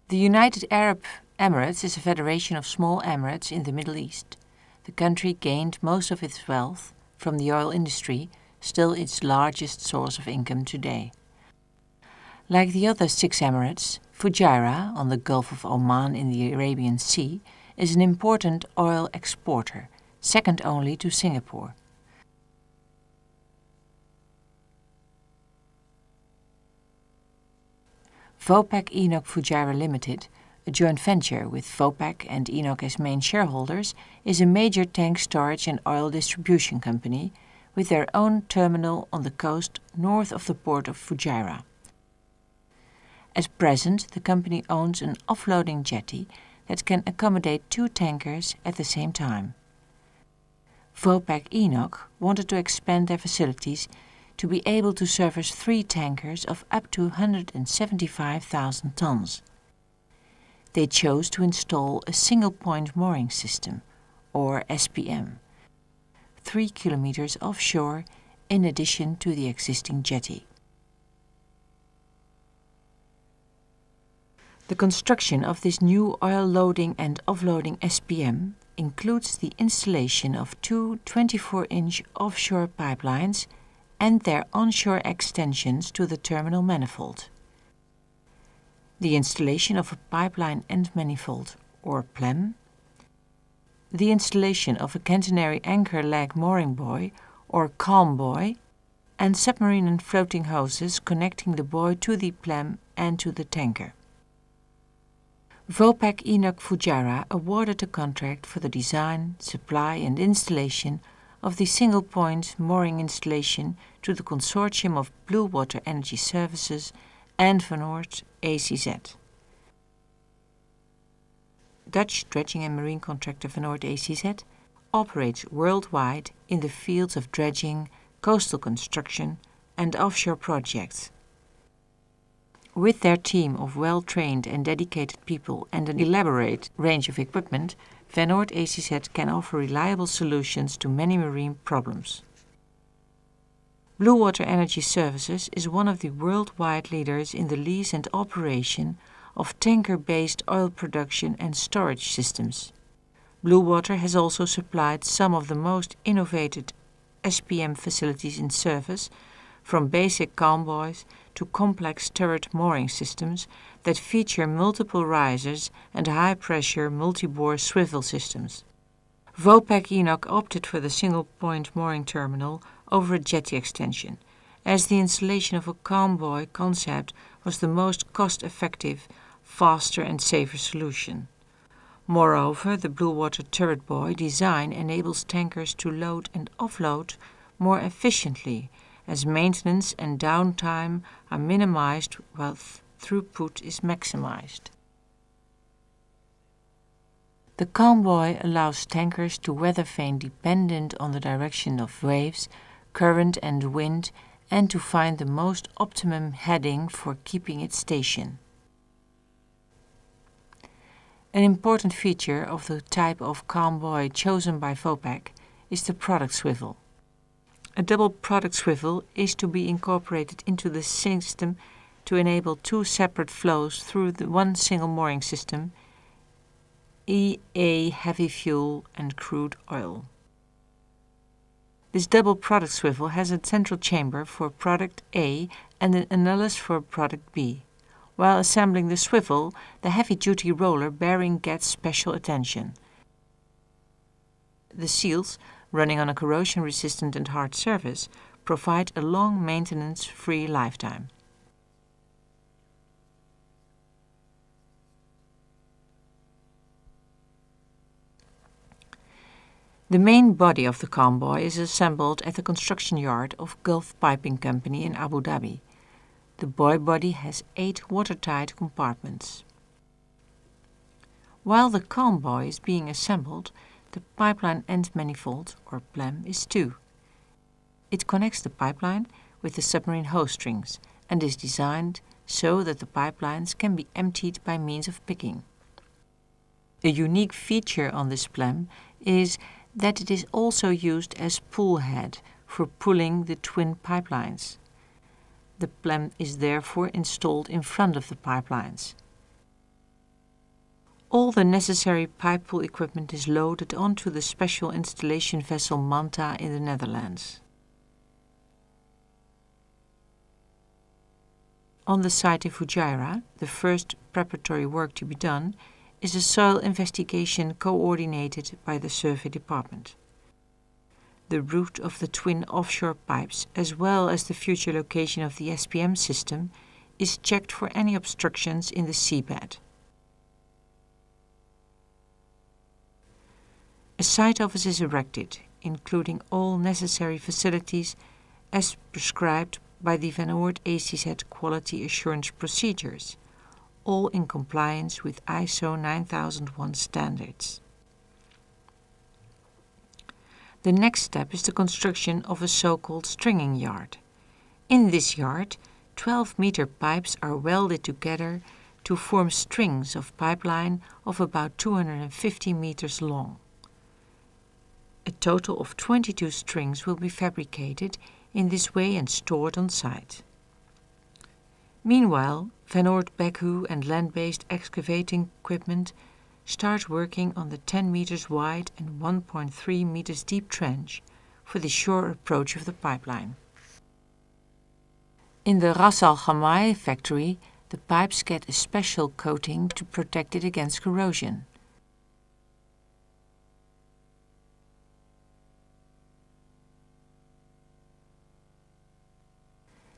The United Arab Emirates is a federation of small emirates in the Middle East. The country gained most of its wealth from the oil industry, still its largest source of income today. Like the other 6 emirates, Fujairah, on the Gulf of Oman in the Arabian Sea, is an important oil exporter, second only to Singapore. Vopak Enoch Fujairah Limited, a joint venture with Vopak and Enoch as main shareholders, is a major tank storage and oil distribution company with their own terminal on the coast north of the port of Fujairah. At present, the company owns an offloading jetty that can accommodate 2 tankers at the same time. Vopak Enoch wanted to expand their facilities to be able to service 3 tankers of up to 175,000 tons. They chose to install a single-point mooring system, or SPM, 3 kilometers offshore in addition to the existing jetty. The construction of this new oil loading and offloading SPM includes the installation of 2 24-inch offshore pipelines and their onshore extensions to the terminal manifold. The installation of a pipeline end manifold, or PLEM, the installation of a catenary anchor leg mooring buoy, or calm buoy, and submarine and floating hoses connecting the buoy to the PLEM and to the tanker. Vopak Enoch Fujairah awarded a contract for the design, supply and installation of the single-point mooring installation to the consortium of Blue Water Energy Services and Van Oord ACZ. Dutch dredging and marine contractor Van Oord ACZ operates worldwide in the fields of dredging, coastal construction and offshore projects. With their team of well-trained and dedicated people and an elaborate range of equipment, Van Oord ACZ can offer reliable solutions to many marine problems. Blue Water Energy Services is one of the worldwide leaders in the lease and operation of tanker-based oil production and storage systems. Blue Water has also supplied some of the most innovative SPM facilities in service, from basic calm buoys to complex turret mooring systems that feature multiple risers and high-pressure multi-bore swivel systems. Vopak Enoch opted for the single-point mooring terminal over a jetty extension, as the installation of a calm buoy concept was the most cost-effective, faster and safer solution. Moreover, the Blue Water turret buoy design enables tankers to load and offload more efficiently, as maintenance and downtime are minimized while throughput is maximized. The calm buoy allows tankers to weather vane dependent on the direction of waves, current and wind, and to find the most optimum heading for keeping its station. An important feature of the type of calm buoy chosen by Vopak is the product swivel. A double product swivel is to be incorporated into the system to enable 2 separate flows through the one single mooring system, EA heavy fuel and crude oil. This double product swivel has a central chamber for product A and an annulus for product B. While assembling the swivel, the heavy-duty roller bearing gets special attention. The seals, running on a corrosion-resistant and hard surface, provide a long maintenance-free lifetime. The main body of the calm buoy is assembled at the construction yard of Gulf Piping Company in Abu Dhabi. The buoy body has 8 watertight compartments. While the calm buoy is being assembled, the pipeline end manifold, or PLEM, is 2. It connects the pipeline with the submarine hose strings and is designed so that the pipelines can be emptied by means of picking. A unique feature on this PLEM is that it is also used as pull head for pulling the twin pipelines. The PLEM is therefore installed in front of the pipelines. All the necessary pipe pull equipment is loaded onto the special installation vessel Manta in the Netherlands. On the site in Fujairah, the first preparatory work to be done is a soil investigation coordinated by the survey department. The route of the twin offshore pipes, as well as the future location of the SPM system, is checked for any obstructions in the seabed. A site office is erected, including all necessary facilities as prescribed by the Van Oord ACZ quality assurance procedures, all in compliance with ISO 9001 standards. The next step is the construction of a so-called stringing yard. In this yard, 12-meter pipes are welded together to form strings of pipeline of about 250 meters long. A total of 22 strings will be fabricated in this way and stored on site. Meanwhile, Van Oord backhoe and land-based excavating equipment start working on the 10 meters wide and 1.3 meters deep trench for the shore approach of the pipeline. In the Ras Al Khaimah factory, the pipes get a special coating to protect it against corrosion.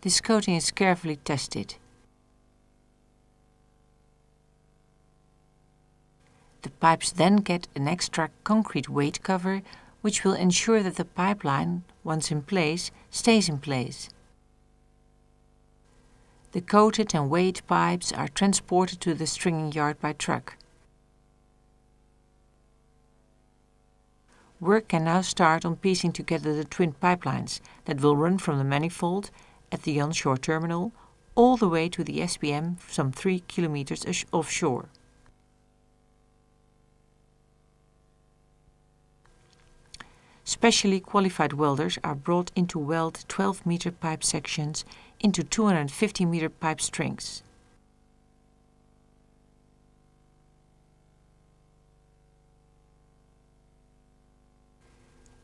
This coating is carefully tested. The pipes then get an extra concrete weight cover, which will ensure that the pipeline, once in place, stays in place. The coated and weighed pipes are transported to the stringing yard by truck. Work can now start on piecing together the twin pipelines that will run from the manifold at the onshore terminal all the way to the SPM some 3 kilometers offshore. Specially qualified welders are brought in to weld 12-meter pipe sections into 250-meter pipe strings.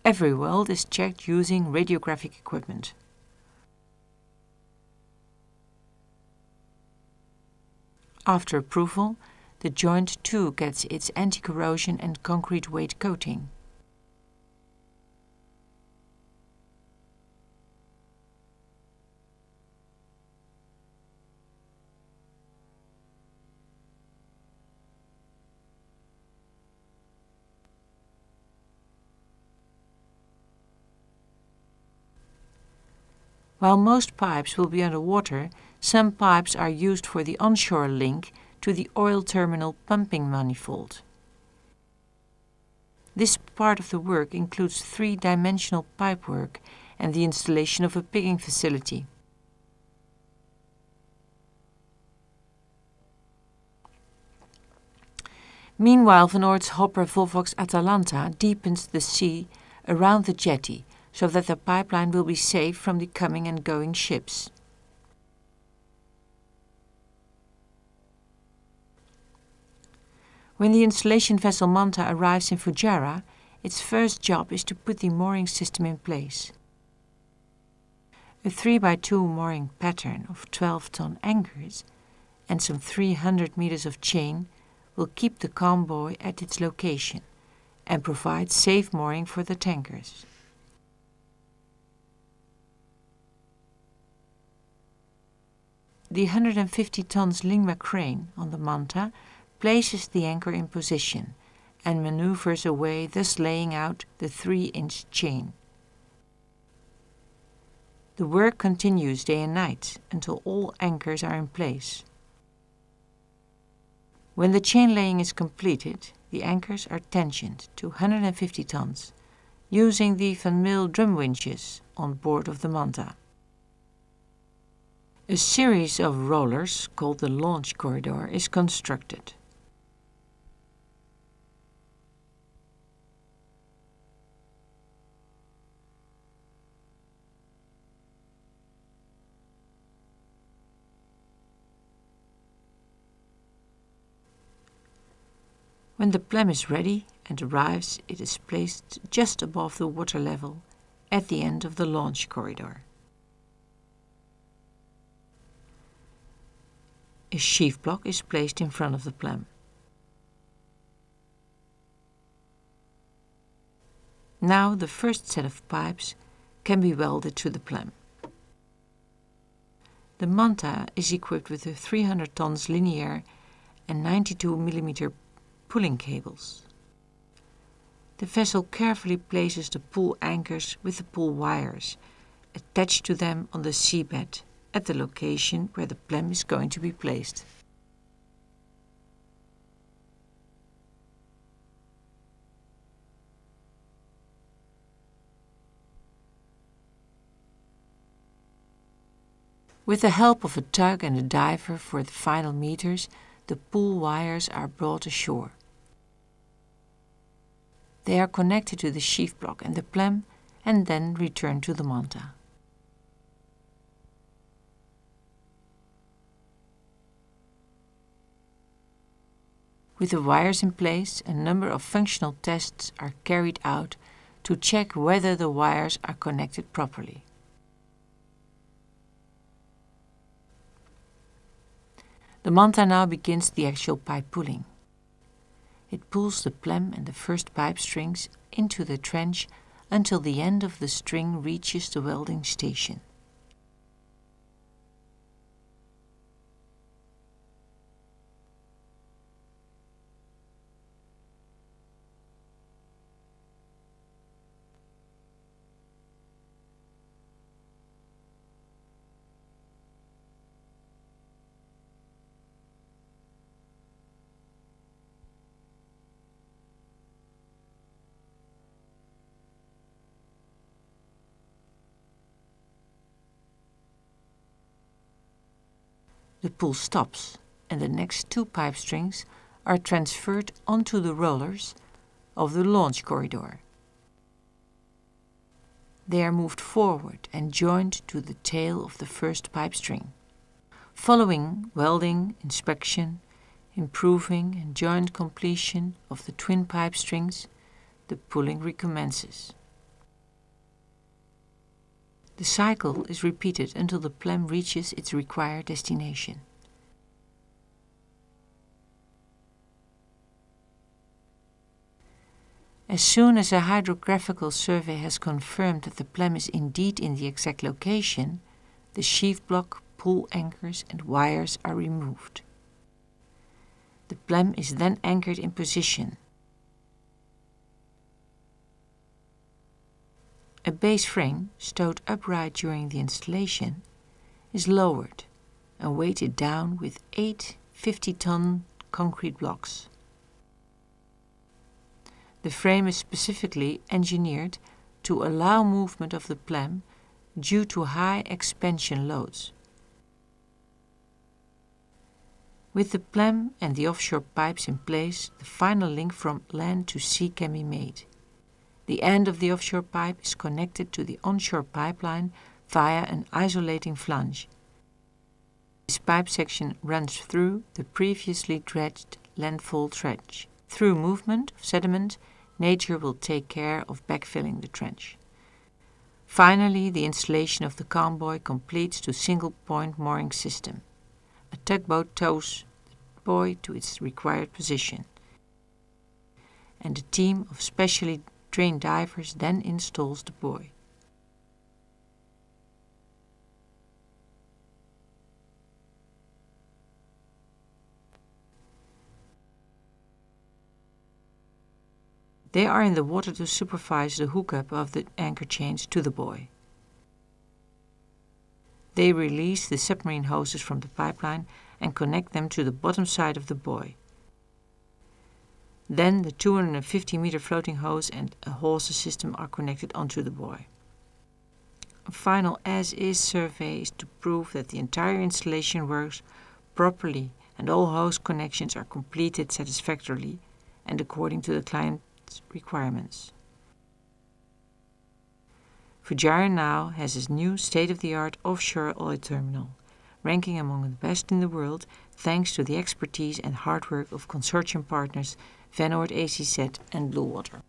Every weld is checked using radiographic equipment. After approval, the joint too gets its anti-corrosion and concrete weight coating. While most pipes will be underwater, some pipes are used for the onshore link to the oil terminal pumping manifold. This part of the work includes three-dimensional pipework and the installation of a pigging facility. Meanwhile, Van Oord's hopper Volvox Atalanta deepens the sea around the jetty, so that the pipeline will be safe from the coming and going ships. When the installation vessel Manta arrives in Fujairah, its first job is to put the mooring system in place. A 3x2 mooring pattern of 12-ton anchors and some 300 meters of chain will keep the convoy at its location and provide safe mooring for the tankers. The 150 tons Lingma crane on the Manta places the anchor in position and maneuvers away, thus laying out the 3-inch chain. The work continues day and night until all anchors are in place. When the chain laying is completed, the anchors are tensioned to 150 tons using the Van Mil drum winches on board of the Manta. A series of rollers, called the launch corridor, is constructed. When the PLEM is ready and arrives, it is placed just above the water level at the end of the launch corridor. A sheave block is placed in front of the PLEM. Now the first set of pipes can be welded to the PLEM. The manta is equipped with a 300 tons linear and 92 mm pulling cables. The vessel carefully places the pull anchors with the pull wires attached to them on the seabed at the location where the PLEM is going to be placed. With the help of a tug and a diver for the final meters, the pull wires are brought ashore. They are connected to the sheave block and the PLEM and then returned to the manta. With the wires in place, a number of functional tests are carried out to check whether the wires are connected properly. The manta now begins the actual pipe pulling. It pulls the PLEM and the first pipe strings into the trench until the end of the string reaches the welding station. The pull stops and the next two pipe strings are transferred onto the rollers of the launch corridor. They are moved forward and joined to the tail of the first pipe string. Following welding, inspection, improving and joint completion of the twin pipe strings, the pulling recommences. The cycle is repeated until the PLEM reaches its required destination. As soon as a hydrographical survey has confirmed that the PLEM is indeed in the exact location, the sheave block, pull anchors and wires are removed. The PLEM is then anchored in position. A base frame, stowed upright during the installation, is lowered and weighted down with 8 50-ton concrete blocks. The frame is specifically engineered to allow movement of the PLEM due to high expansion loads. With the PLEM and the offshore pipes in place, the final link from land to sea can be made. The end of the offshore pipe is connected to the onshore pipeline via an isolating flange. This pipe section runs through the previously dredged landfall trench. Through movement of sediment, nature will take care of backfilling the trench. Finally, the installation of the calm buoy completes to single-point mooring system. A tugboat tows the buoy to its required position, and a team of specially trained divers then installs the buoy. They are in the water to supervise the hookup of the anchor chains to the buoy. They release the submarine hoses from the pipeline and connect them to the bottom side of the buoy. Then the 250-meter floating hose and a hawser system are connected onto the buoy. A final as-is survey is to prove that the entire installation works properly and all hose connections are completed satisfactorily and according to the client's requirements. Fujairah now has its new state-of-the-art offshore oil terminal, ranking among the best in the world thanks to the expertise and hard work of consortium partners Van Oord ACZ and Bluewater.